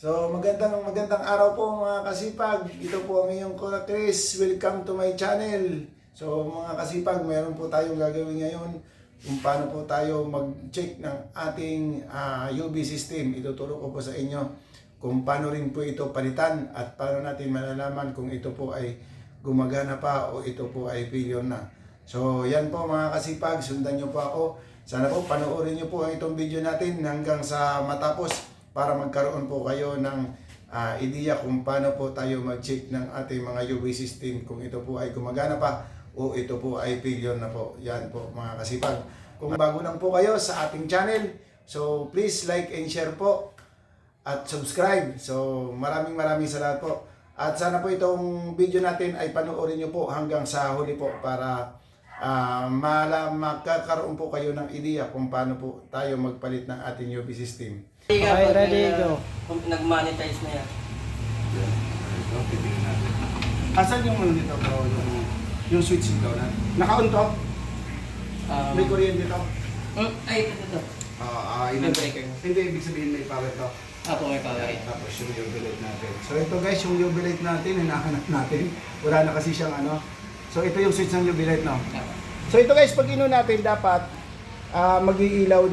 So magandang araw po mga kasipag. Ito po ang inyong Kuya Chris. Welcome to my channel. So mga kasipag, mayroon po tayong gagawin ngayon kung paano po tayo mag-check ng ating UV system. Ituturo ko po sa inyo kung paano rin po ito palitan at paano natin malalaman kung ito po ay gumagana pa o ito po ay failure na. So yan po mga kasipag, sundan nyo po ako. Sana po panoorin nyo po itong video natin hanggang sa matapos para magkaroon po kayo ng ideya kung paano po tayo mag-check ng ating mga UV system kung ito po ay gumagana pa o ito po ay failure na po. Yan po mga kasipag. Kung bago lang po kayo sa ating channel, so please like and share po at subscribe. So maraming salamat po. At sana po itong video natin ay panoorin nyo po hanggang sa huli po para magkakaroon po kayo ng ideya kung paano po tayo magpalit ng ating UV system. Okay, ready, go. Nag-monetize na yan. Ito, titignan natin. Asan yung ano dito bro? Yung switch nito na? Naka-on to? May kuryente dito? Ay, ito. May breaker. Hindi, ibig sabihin may power to. Apo, may power. Tapos yung UV light natin. So ito guys, yung UV light natin, hinahanap natin. Wala na kasi siyang ano. So ito yung switch ng UV light, no? So ito guys, pag ino natin, dapat mag-iilaw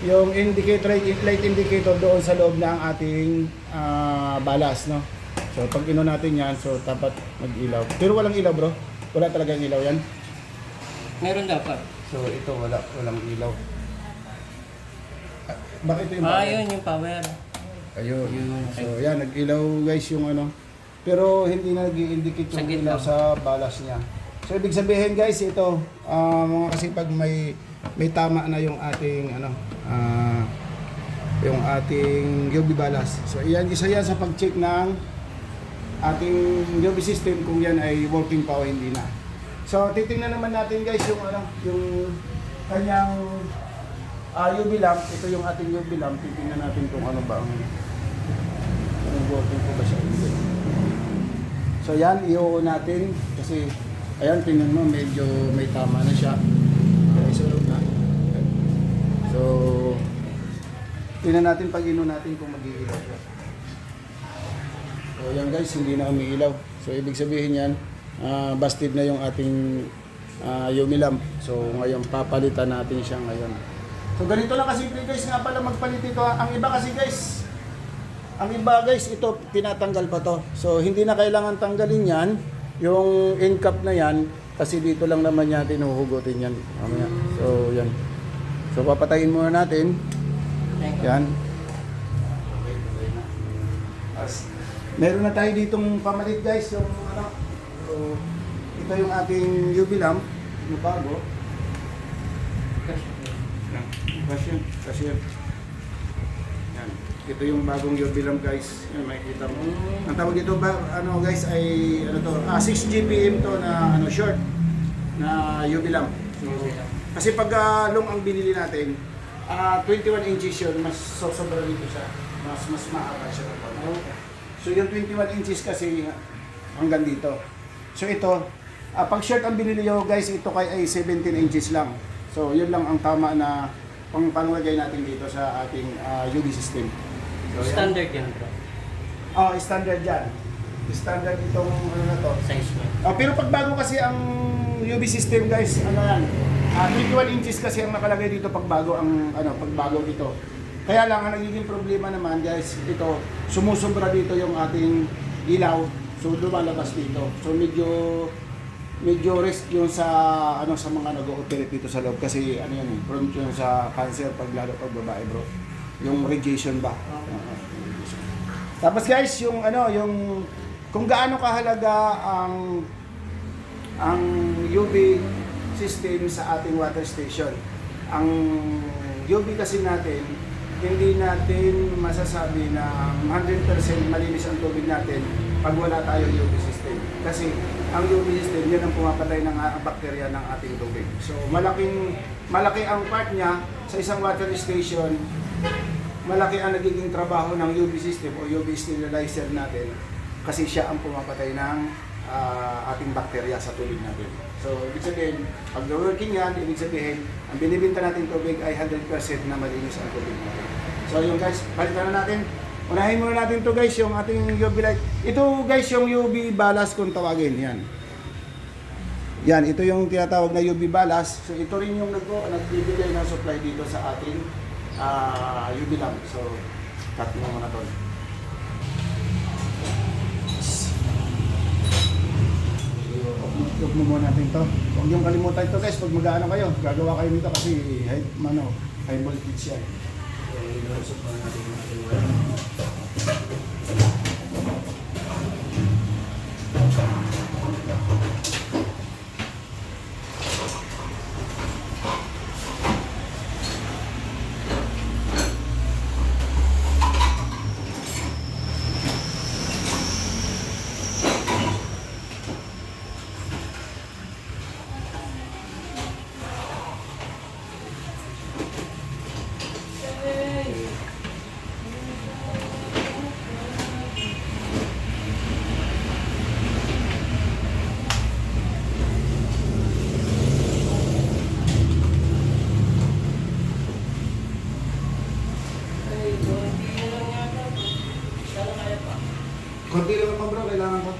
yung indicator, light indicator doon sa loob ng ating balas, no? So pag ino natin yan, so dapat mag-ilaw. Pero walang ilaw bro? Wala talagang ilaw yan? Meron dapat. So ito walang ilaw. Bakit ito yung power? Yun yung power. Ayun. Yun. So yan, nag-ilaw guys yung ano. Pero hindi na nag-i-indicate yung Sa gitna. ilaw sa balas niya. So ibig sabihin guys, ito mga kasipag may tama na yung ating yung ating UV balas. So iyan, isa yan sa pag-check ng ating UV system kung yan ay working pa o hindi na. So titingnan naman natin guys yung yung kanyang UV lamp. Ito yung ating UV lamp. Titingnan natin kung ano ba ang working po ba siya. So yan, i-on natin kasi ayan, tingnan mo medyo may tama na siya. Isulog na. So tingnan natin pag ino natin kung mag-iilaw siya. So yan guys, hindi na umiilaw. So ibig sabihin yan, busted na yung ating UV lamp. So ngayon papalitan natin siya ngayon. So ganito lang kasimple guys, nga pala magpalit ito. Ang iba kasi guys, ito tinatanggal pa to. So hindi na kailangan tanggalin yan, yung end cap na yan, kasi dito lang naman natin huhugutin yan. So yan. So papatayin muna natin. Yan. Meron na tayo ditong pamalit guys, yung ano. So ito yung ating UV lamp, yung bago. Kasi yan. Ito yung bagong UV lamp guys. Yan, makikita mo. Ang tawag dito ba guys ay 6 GPM to na short na UV lamp. So, kasi pag long ang binili natin, 21 inches yun, mas sobra dito siya. Mas mahaba siya. So yung 21 inches kasi hanggang dito. So ito, pag short ang binili nyo guys, ito ay 17 inches lang. So yun lang ang tama na panglagay natin dito sa ating UV system. So, Standard yan bro. Standard yan. Standard itong na to. Size mo. Pero pag bago kasi ang UV system guys, yan? 21 inches kasi ang nakalagay dito pag bago ito. Kaya lang ang nagiging problema naman guys, ito sumusobra dito yung ating ilaw. So lumalabas dito. So medyo risk yun sa sa mga nag-ooperate dito sa loob kasi prone yun sa cancer pag babae bro. Yung radiation ba. Tapos guys, yung kung gaano kahalaga ang UV system sa ating water station. Ang UV kasi natin, hindi natin masasabi na 100% malinis ang tubig natin pag wala tayong UV system. Kasi ang UV system, yan ang pumapatay ng bakterya ng ating tubig. So malaki ang part niya sa isang water station. Malaki ang nagiging trabaho ng UV system o UV sterilizer natin kasi siya ang pumapatay ng ating bakterya sa tubig natin. So, ibig sabihin, pag working yan, ibig sabihin, ang binibinta natin tubig ay 100% na malinis ang tubig natin. So, yun guys, balikan na natin. Unahin muna natin to guys, yung ating UV light. Ito guys, yung UV ballast kung tawagin. Yan. Yan, ito yung tinatawag na UV ballast. So ito rin yung nagbibigay ng supply dito sa ating UV lamp. So, cut mo muna to. Huwag mo muna natin to. Huwag yung kalimutan ito guys, pag mag-aano kayo, gagawa kayo nito kasi high voltage yan. So, ilusot muna natin yung ating wire. Konti lang pa bro, kailangan ko.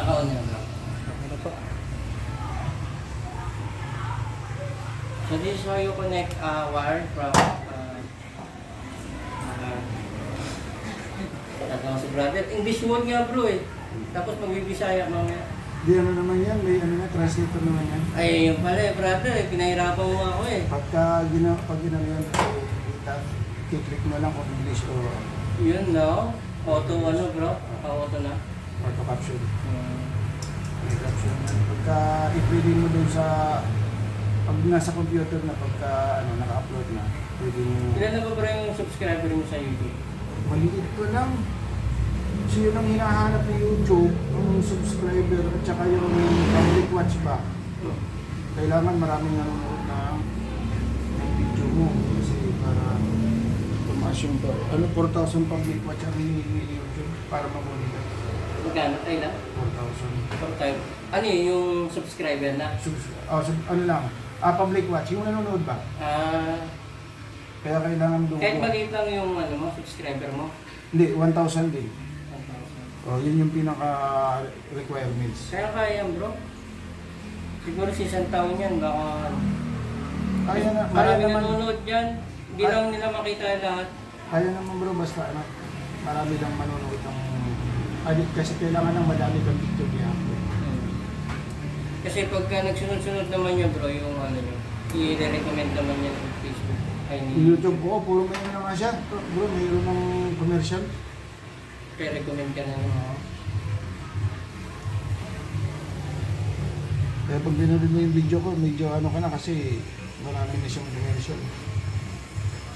Naka-on na bro. Ano po? So this is how you connect wire from tatawag si brother. English word nga bro eh. Tapos magbibisaya mamaya. Di ano naman yan, may ano na, translator naman yan. Ay, yung pala eh, brother eh. Pinahirapan mo ako eh. Pag ginano yan, i-click mo lang kung English o Yun no? Auto ano bro? Auto na. auto caption. May caption yan. Pagka i-pwede mo dun sa, pag nasa computer na, pagka naka-upload na, pwede mo, Ilan na ba bro yung subscriber mo sa YouTube? maliit ko lang. So yun ang hinahanap ng YouTube, yung subscriber at saka yung public watch ba. Kailangan maraming nanonood ng video mo kasi para tumaas yung 4,000 public watch ang hinihingi ni YouTube para mamonitor. Magkano? Ay lang? 4,000. For time. Ano yun, yung subscriber na? Public watch, yung nanonood ba? Kaya kailangan doon. Kahit maliit lang yung ano mo, subscriber mo. Hindi, 1,000 din. Yun yung pinaka-requirements. Kaya kaya bro. Siguro sa isang taon yan, baka Kaya marami naman. nanonood dyan. Hindi lang nila makita lahat. Kaya naman bro, basta marami lang manonood ng kasi kailangan ng madami kang video niya. Kasi pagka nagsunod-sunod naman yun bro, yung ano nyo, i-recommend naman yan sa Facebook. Ay, YouTube ko, puro may naman siya. Bro, mayroon ng commercial. kaya recommend ka na naman. Kaya pag binunod mo yung video ko, medyo ka na kasi marami na siyang commercial.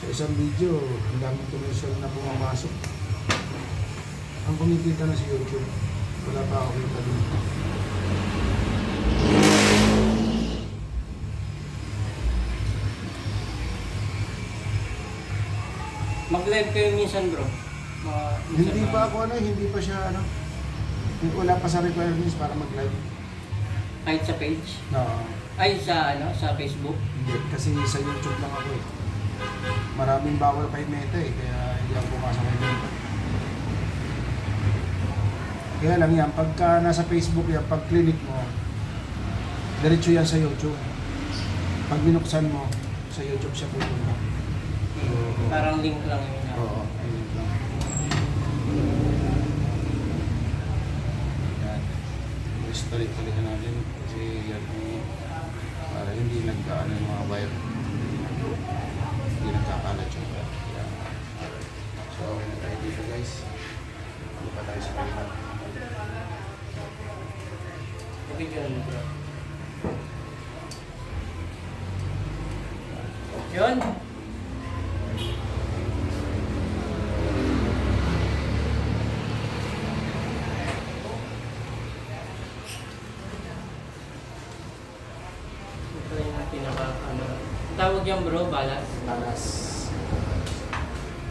Sa isang video, ang daming commercial na pumapasok. Ang kumikita na si YouTube. Wala pa ako kita dito. Mag-live kayo minsan bro. Hindi pa ako hindi pa siya wala pa sa requirements para mag-live. Kahit sa page? No. Ay, sa sa Facebook? Hindi, kasi sa YouTube lang ako eh. Maraming bawal kay Meta eh, kaya hindi ako pumasok kay Meta. Kaya lang yan, pagka nasa Facebook yan, pag clinic mo, diretso yan sa YouTube. Pag binuksan mo, sa YouTube siya pupunta. Parang link lang yun. Oo, ayun lang. Yan. Tuloy-tuloy natin kasi yan para hindi nagkaano yung mga wire. Hindi nagkakalat yung wire. Yan. So, okay na tayo dito guys. Ano pa tayo sa kailan? Okay, ganun bro. Yun. Ito yung pinaka tawag yan bro, balas. Talas.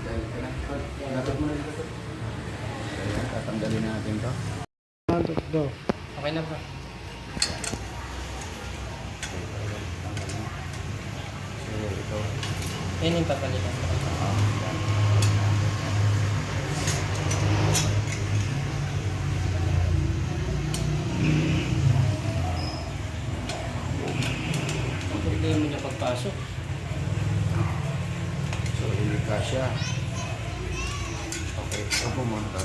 Dahil ka na. Lapit mo na dito. Ayan, tatanggalin natin to. Go. Okay na bro. So, ito. Yan yung papalitan. Ang problema niya pagpasok. So, hindi kasya. Okay, so pumunta.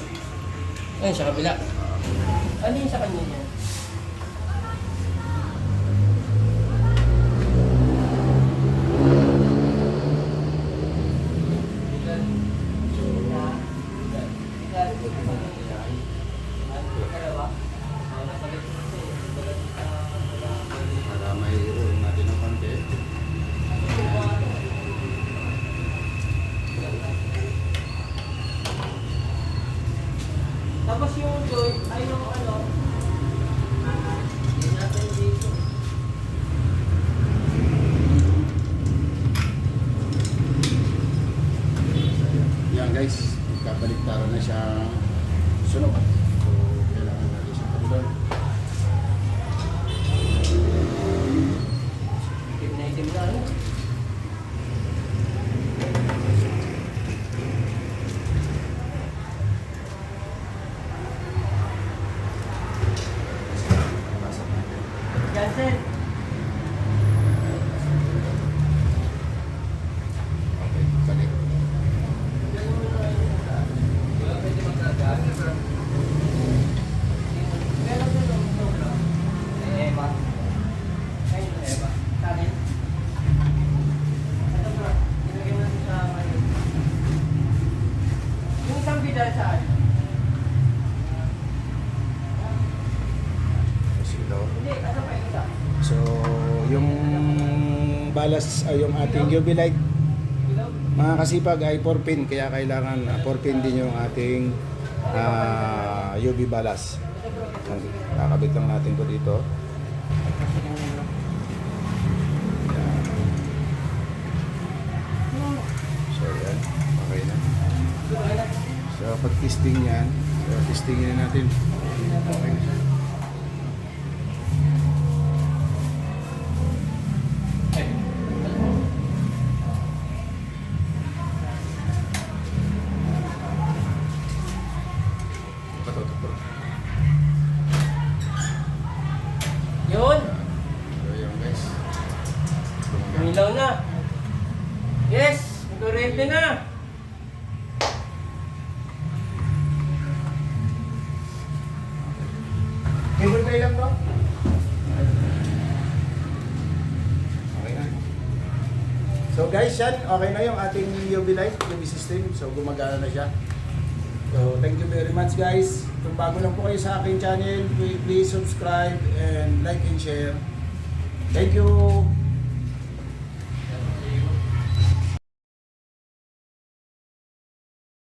Ayun, sa kabila. Ano yung sa kanya niya? Para may room natin ng konti. Tapos yung joy, ay yung ano, hindi natin dito. Yan guys, kabaliktaran na siya sunog. So, kailangan natin siya pagdon. Itim na itim na ano. Jansen! Okay, balik. Silaw. So, yung balas ay yung ating UV light mga kasipag ay 4 pin kaya kailangan 4 pin din yung ating UV balas. Kakabit lang natin ko dito. Yan. So yan, okay na. So pag testing yan, testingin na natin. Okay na siya. Yun! So yun guys. Umilaw na. Yes! Nagkurente na. Cable tray lang to? Okay na. So guys, yan. Okay na yung ating UV light, UV system. So gumagana na siya. So thank you very much guys. Kung bago lang po kayo sa aking channel, please subscribe and like and share. Thank you.